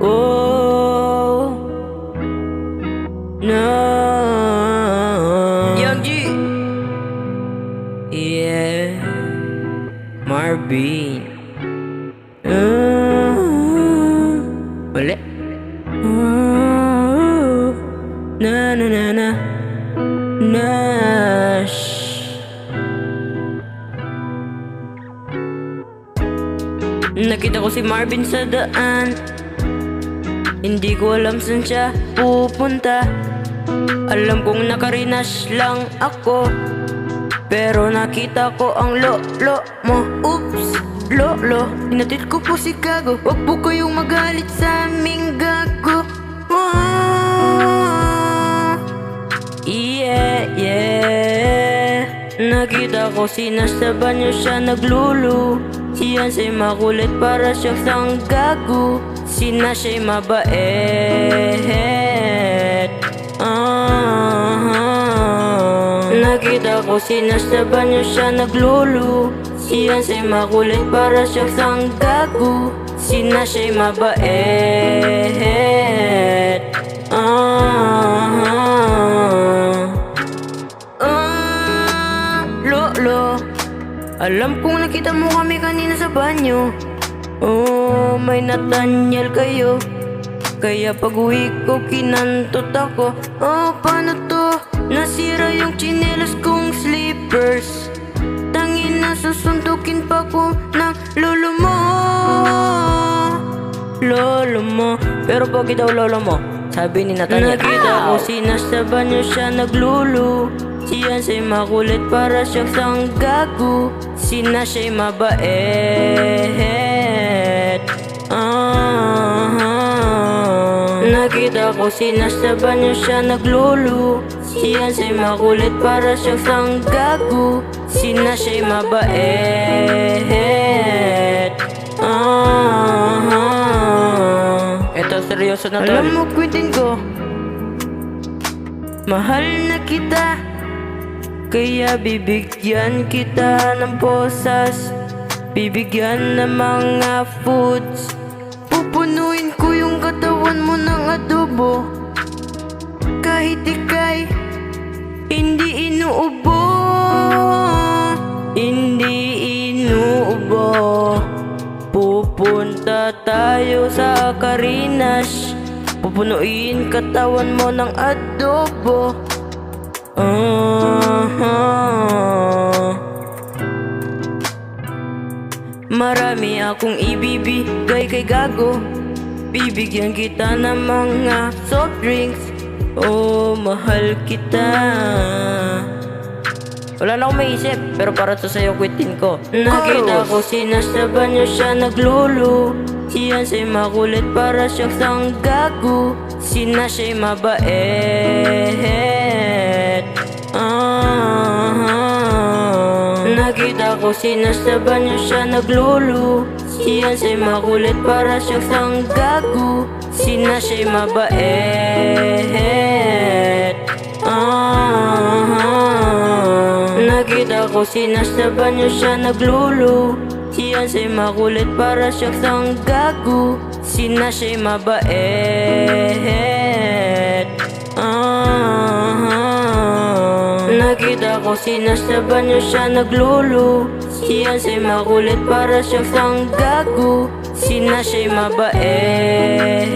Oh, no. Young G. Yeah, Marvin. Wala. Na na na na. Nash. Nakita ko si Marvin sa daan. Hindi ko alam saan siya pupunta. Alam kong nakarinash lang ako, pero nakita ko ang lolo mo. Oops, lolo, hinatid ko po si Gago. Huwag po kayong magalit sa aming gago. Yeah. Nakita ko si Nash sa banyo siya naglulu. Si Hansay makulit para siya sang gago. Si Nash ay mabait. Nakita ko si Nash sa banyo siya naglulu. Si Hansay makulit para siya sang gago. Si Nash ay mabait. Lolo, alam kong nakita mo kami kanina sa banyo. Oh, may Nathaniel kayo. Kaya pag uwi ko kinantot ako. Oh, paano to? Nasira yung tsinelas kong slippers. Tangin na susuntukin pa ko ng lolo mo. Lolo mo. Pero pogi daw lolo mo, sabi ni Nathaniel. Nakita ko si Nash sa banyo siya naglulu. Si Hansay makulit para siya sang gago. Si Nash ay mabait. Nakita ko si Nash sa banyo siya naglulu. Si Hansay makulit para siya sang gago. Si Nash ay mabait. Eto seryoso na to. Alam mo, Quentin ko, mahal na kita, kaya bibigyan kita ng posas. Bibigyan ng mga foods. Pupunuin ko yung katawan mo ng adobo. Kahit ika'y hindi inuubo. Hindi inuubo. Pupunta tayo sa Karinash. Pupunuin katawan mo ng adobo. Marami akong ibibigay kay Gago. Bibigyan kita ng mga soft drinks. Oh, mahal kita. Wala na akong maisip, pero para to sa'yo Quentin ko. Nakita ko si Nash sa banyo siya naglulu. Si Hansay makulit para siya sang gago. Si Nash ay mabait. Nakita ko si Nash sa banyo siya naglulu. Si Hansay makulit para siya sang gago. Si Nash ay mabait. Nakita ko si Nash sa banyo siya naglulu. Si Hansay makulit para siya sang gago. Si Nash ay mabait. Nakita ko si Nash sa banyo siya naglulu. Si Hansay makulit para siya sang gago. Si Nash ay mabait.